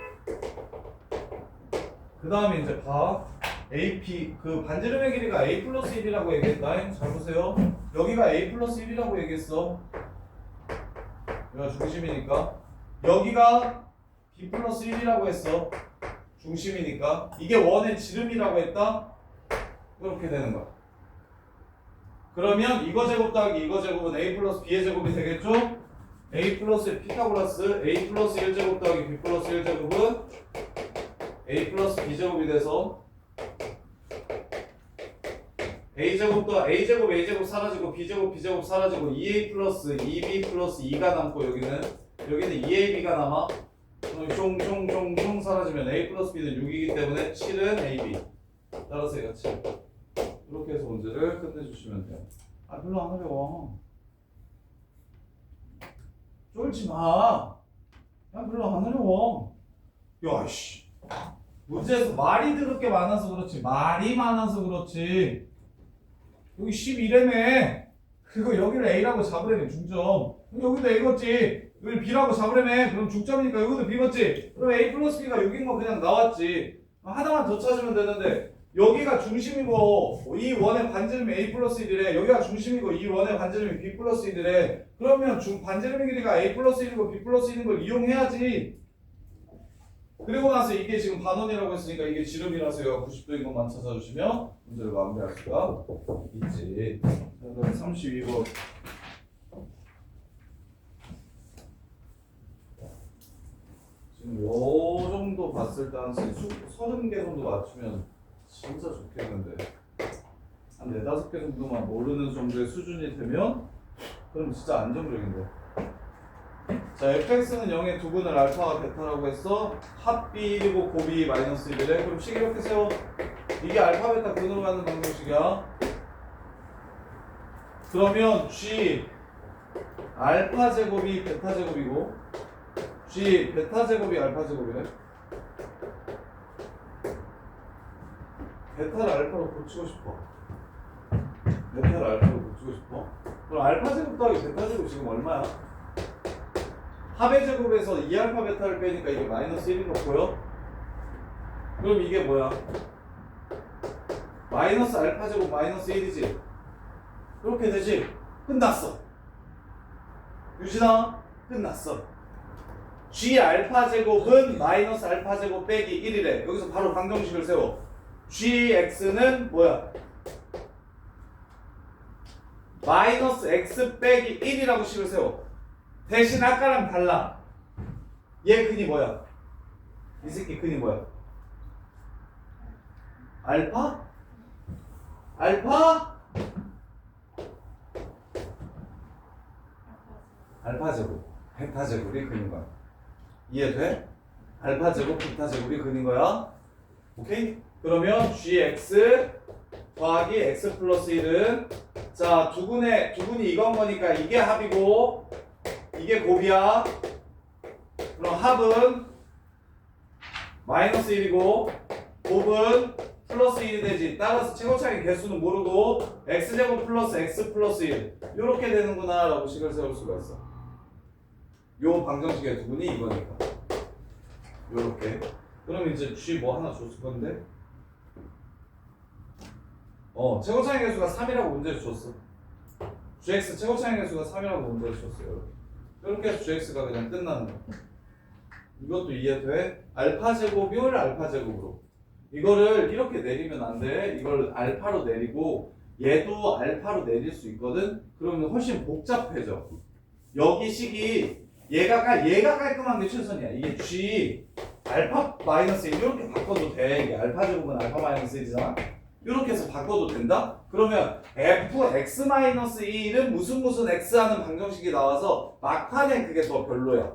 그 다음에 이제 봐. AP 그 반지름의 길이가 A 플러스 1이라고 얘기했다. 잘 보세요. 여기가 A 플러스 1이라고 얘기했어. 여기가 중심이니까. 여기가 B 플러스 1이라고 했어. 중심이니까. 이게 원의 지름이라고 했다. 이렇게 되는 거야. 그러면 이거 제곱 더하기 이거 제곱은 A 플러스 B의 제곱이 되겠죠? A 플러스 피타고라스 A 플러스 1제곱 더하기 B 플러스 1제곱은 A 플러스 B제곱이 돼서 A제곱 사라지고 B제곱 사라지고 2A 플러스 2B 플러스 2가 남고 여기는 2AB가 남아. 쫑쫑쫑쫑 사라지면 A 플러스 B는 6이기 때문에 7은 AB. 따라서 얘가 7. 이렇게 해서 문제를 끝내주시면 돼요. 아, 별로 안 어려워. 쫄지 마. 야, 별로 안 어려워. 야, 씨. 문제에서 말이 더럽게 많아서 그렇지. 말이 많아서 그렇지. 여기 12래매. 그리고 여기를 A라고 잡으래매, 중점. 여기도 A겠지. 여기 B라고 잡으래매. 그럼 중점이니까 여기도 B겠지. 그럼 A 플러스 B가 6인 거 그냥 나왔지. 하나만 더 찾으면 되는데 여기가 중심이고 이 원의 반지름이 A 플러스 1이래. 여기가 중심이고 이 원의 반지름이 B 플러스 1이래. 그러면 반지름의 길이가 A 플러스 1이고 B 플러스 1인 걸 이용해야지. 그리고 나서 이게 지금 반원이라고 했으니까 이게 지름이라서요. 90도인 것만 찾아주시면 문제를 마무리할 수가 있지. 그럼 32번. 지금 요 정도 봤을 때 한 30개 정도 맞추면 진짜 좋겠는데 한 4-5개 정도만 모르는 정도의 수준이 되면 그럼 진짜 안정적인데. 자, fx는 0의 두분을 알파와 베타라고 했어. 합비 1이고 곱이 마이너스 1이래. 그럼 식 이렇게 세워. 이게 알파 베타 근으로 가는 방정식이야. 그러면 g 알파 제곱이 베타 제곱이고 g 베타 제곱이 알파 제곱이래. 베타를 알파로 고치고 싶어. 베타를 알파로 고치고 싶어. 그럼 알파 제곱 더하기 베타 제곱 지금 얼마야? 합의 제곱에서 2알파 베타를 빼니까 이게 마이너스 1인 거 보여? 그럼 이게 뭐야? 마이너스 알파 제곱 마이너스 1이지? 그렇게 되지? 끝났어. 유진아, 끝났어. G 알파 제곱은 마이너스 알파 제곱 빼기 1이래. 여기서 바로 방정식을 세워. GX는 뭐야? 마이너스 X 빼기 1이라고 식을 세워. 대신 아까랑 달라. 얘 근이 뭐야? 이 새끼 근이 뭐야? 알파? 알파? 알파 제곱, 베타 제곱이 근인 거야. 이해돼? 알파 제곱, 베타 제곱이 근인 거야. 오케이? 그러면 gx 더하기 x 플러스 1은 자, 두분이 이건 거니까 이게 합이고 이게 곱이야. 그럼 합은 마이너스 1이고 곱은 플러스 1이 되지. 따라서 최고차의 개수는 모르고 x제곱 플러스 x 플러스 1 이렇게 되는구나 라고 식을 세울 수가 있어. 요 방정식의 두분이 이거니까 요렇게. 그럼 이제 g 뭐 하나 줬을 건데 최고차의 개수가 3이라고 문제를 줬어. gx 최고차의 개수가 3이라고 문제를 줬어요. 이렇게 해서 gx가 그냥 끝나는 거야. 이것도 이해돼? 알파 제곱을 알파 제곱으로. 이거를 이렇게 내리면 안 돼. 이걸 알파로 내리고 얘도 알파로 내릴 수 있거든. 그러면 훨씬 복잡해져. 여기 식이 얘가 깔끔한 게 최선이야. 이게 g 알파 마이너스 1 이렇게 바꿔도 돼. 이게 알파 제곱은 알파 마이너스 1이잖아. 이렇게 해서 바꿔도 된다? 그러면 fx-1은 무슨 x 하는 방정식이 나와서 막판에 그게 더 별로야.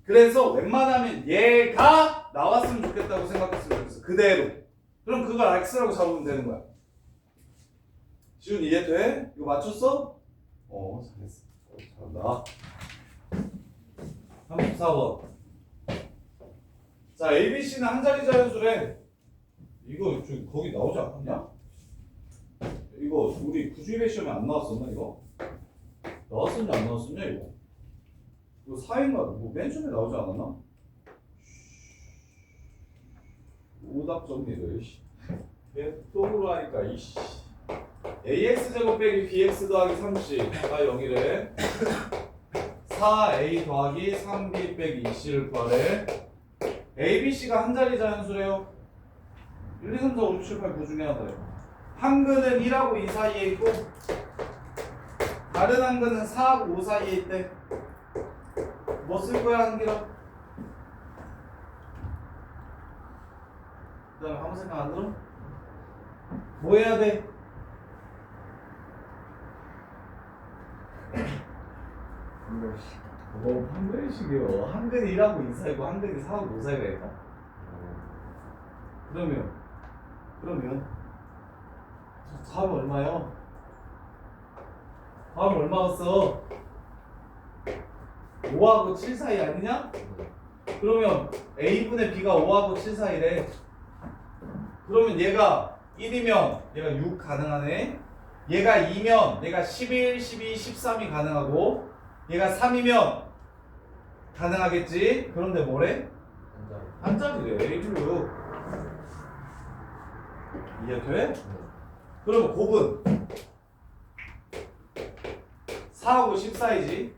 그래서 웬만하면 얘가 나왔으면 좋겠다고 생각했으면 좋겠어. 그대로. 그럼 그걸 x라고 잡으면 되는 거야. 지훈 이해돼? 이거 맞췄어? 잘했어. 잘한다. 34번. 자, ABC는 한 자리 자연수래. 이거 저기 거기 나오지 않았냐? 이거 우리 구주일의 시험에 안 나왔었나 이거? 나왔었냐 안 나왔었냐 이거? 이거 사인가 뭐 맨 처음에 나오지 않았나? 오답 정리를 개똥으로 하니까 이씨. AX제곱 빼기 BX 더하기 30가 0이래. 4A 더하기 3B 빼기 2C를 구하래. ABC가 한 자리 자연수래요. 1, 2, 3, 4, 5, 6, 7, 8, 9 중에 하나예요. 한근은 1하고 2 사이에 있고 다른 한근은 4하고 5 사이에 있대. 뭐 쓸 거야 한기라? 그 다음에 아무 생각 안 들어? 뭐 해야 돼? 한글식이요. 한근이 1하고 2 사이고 한근이 4하고 5 사이가 있다? 그러면 답은 얼마요? 답은 얼마였어? 5하고 7 사이 아니냐? 그러면 A분의 B가 5하고 7 사이래. 그러면 얘가 1이면 얘가 6 가능하네. 얘가 2면 얘가 11, 12, 13이 가능하고 얘가 3이면 가능하겠지? 그런데 뭐래? 한 자리래. A블루. 이해돼? 그러면 곱은 4하고 10 사이지.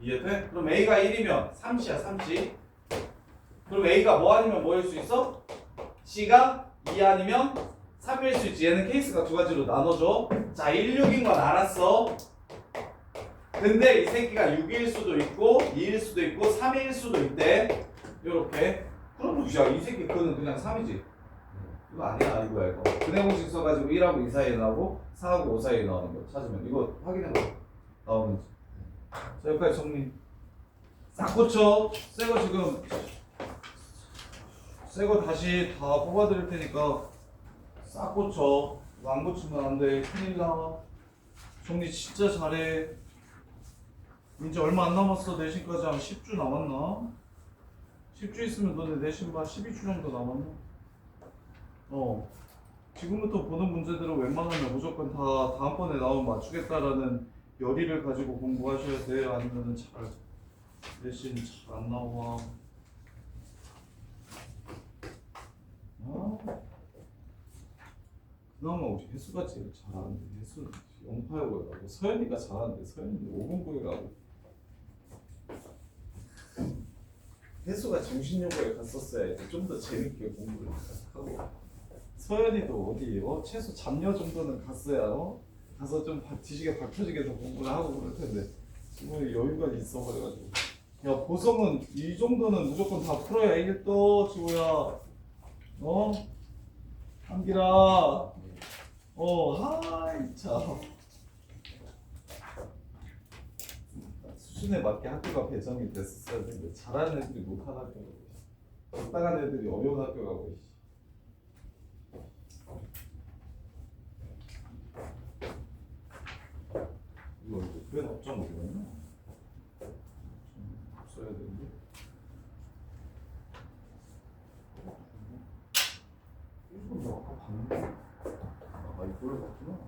이해돼? 그럼 A가 1이면 3C야 3C. 그럼 A가 뭐 아니면 뭐일 수 있어? C가 2 아니면 3일 수 있지. 얘는 케이스가 두 가지로 나눠져. 자 1, 6인 건 알았어. 근데 이 새끼가 6일 수도 있고 2일 수도 있고 3일 수도 있대. 요렇게. 그럼 야, 이 새끼 그는 그냥 3이지. 이거 아니야 이거야 이거. 근해 공식 써가지고 1하고 2 사이에 나오고 4하고 5 사이에 나오는 거 찾으면 이거 확인해봐. 나오는지. 자 여기까지 정리. 싹 고쳐. 새거 지금 새거 다시 다 뽑아드릴 테니까 싹 고쳐. 이거 안 고치면 안 돼. 큰일 나. 정리 진짜 잘해. 이제 얼마 안 남았어. 내신까지 한 10주 남았나? 10주 있으면 너네 내신 봐 12주 정도 남았나? 지금부터 보는 문제들은 웬만하면 무조건 다 다음번에 나오면 맞추겠다라는 열의를 가지고 공부하셔야 돼. 아니면은 잘 내신 잘 안 나와. 그나마 우리 혜수가 제일 잘하는데 혜수는 085에 가고 서연이가 잘하는데 서연이는 509에 가고 혜수가 정신요가에 갔었어야지 좀 더 재밌게 공부를 하고 서연이도 어디 최소 잡녀 정도는 갔어야 가서 좀 뒤지게 박혀지게 더 공부를 하고 그럴 텐데 지금 여유가 있어 그래가지고 야 보성은 이 정도는 무조건 다 풀어야 이게 또 지호야 한기라 하이 참 수준에 맞게 학교가 배정이 됐었어야 되는데 잘하는 애들이 못하는 학교 가고 적당한 애들이 어려운 학교 가고 이거 이제 왜 답장 어디 갔냐? 써야 되는데 이거 나 아까 봤는데 이걸로 봤구나.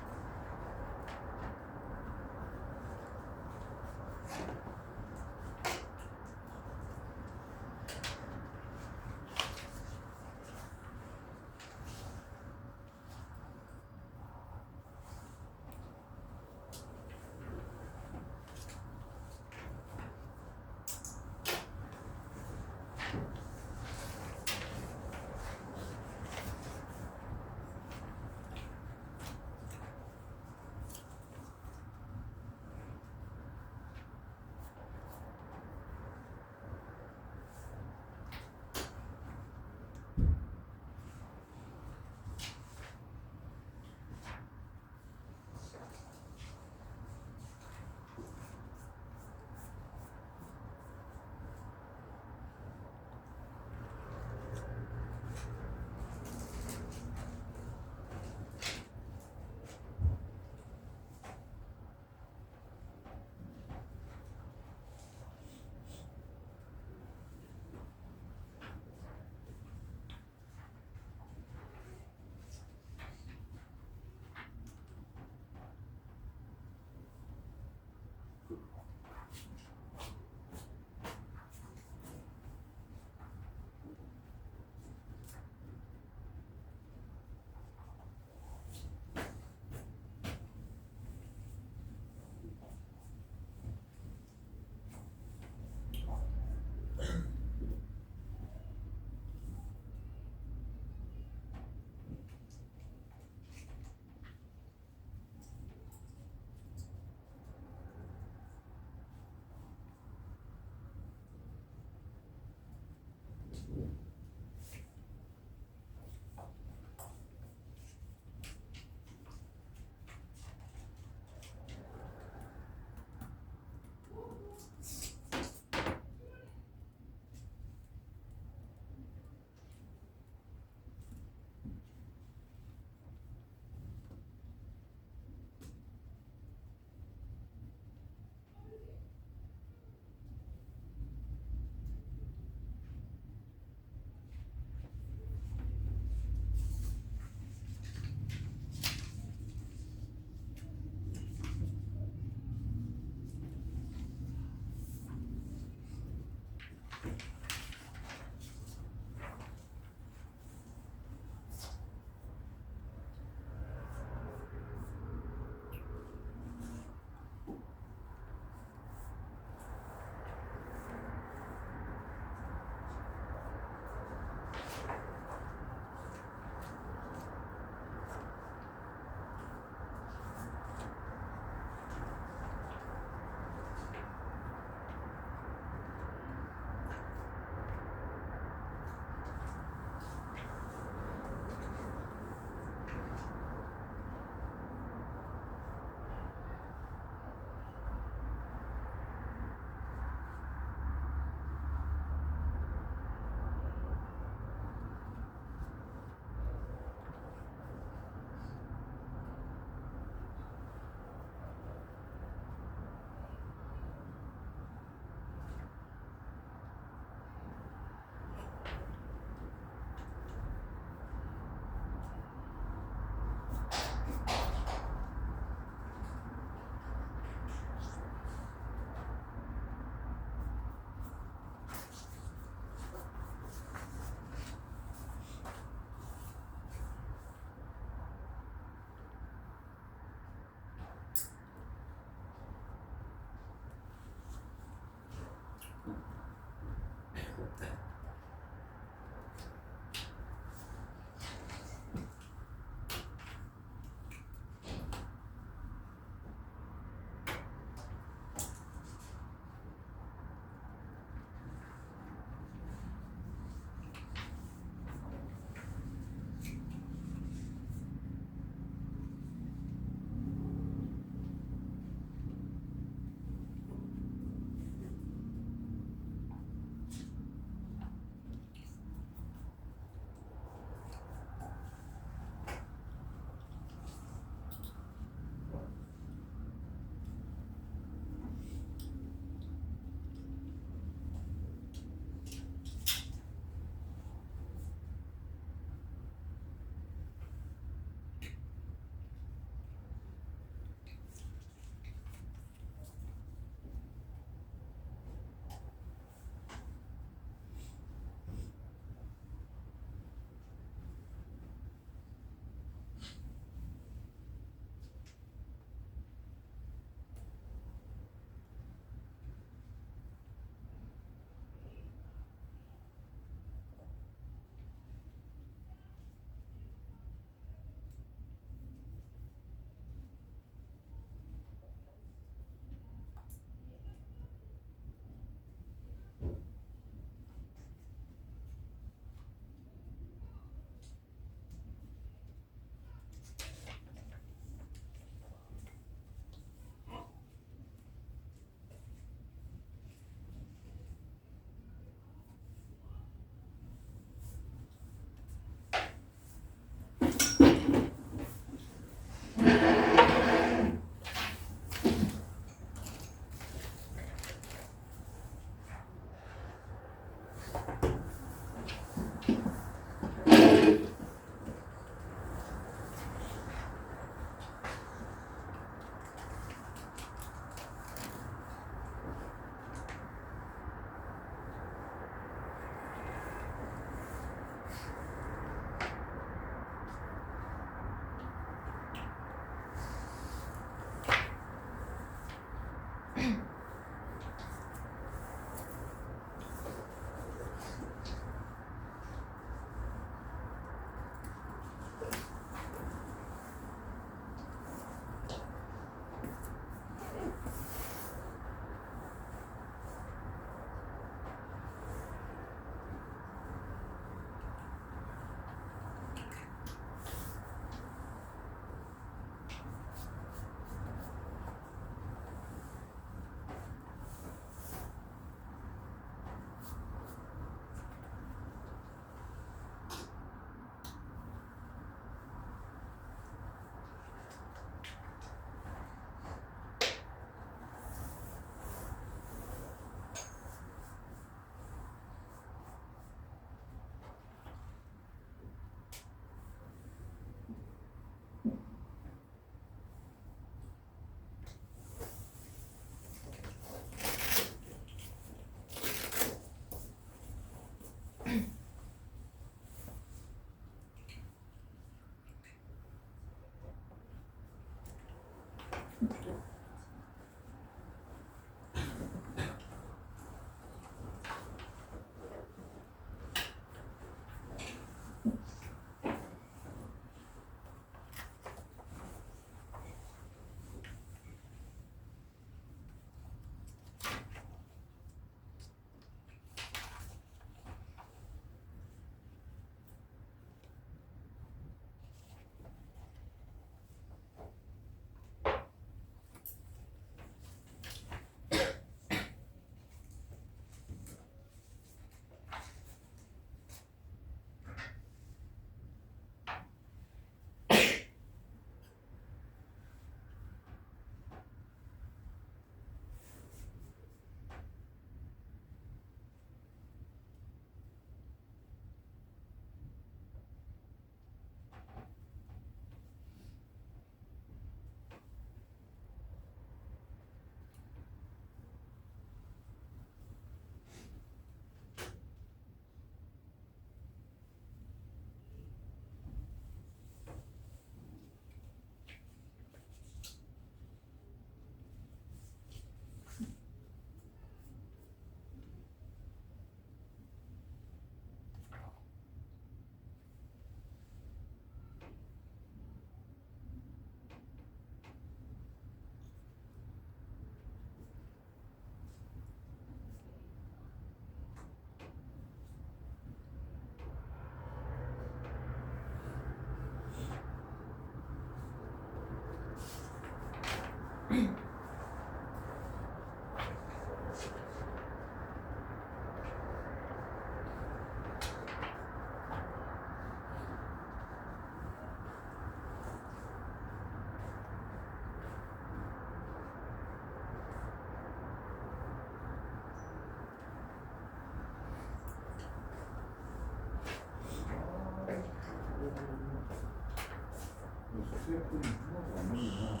수액분이 하나도 안 되는구나.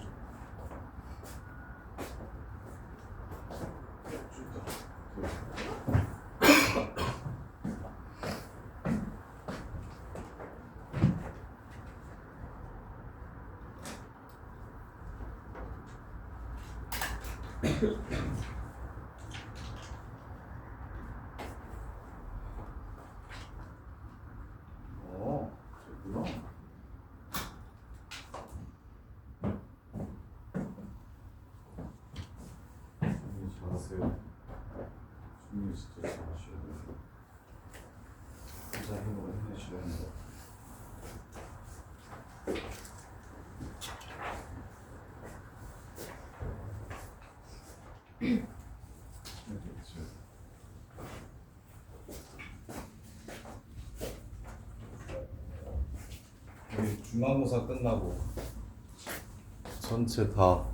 됐구나. 잘하세요. 준비 진짜 잘하셔야 돼요. 혼자 힘으로 해내셔야 합니다. 우리 중간고사 끝나고 전체 다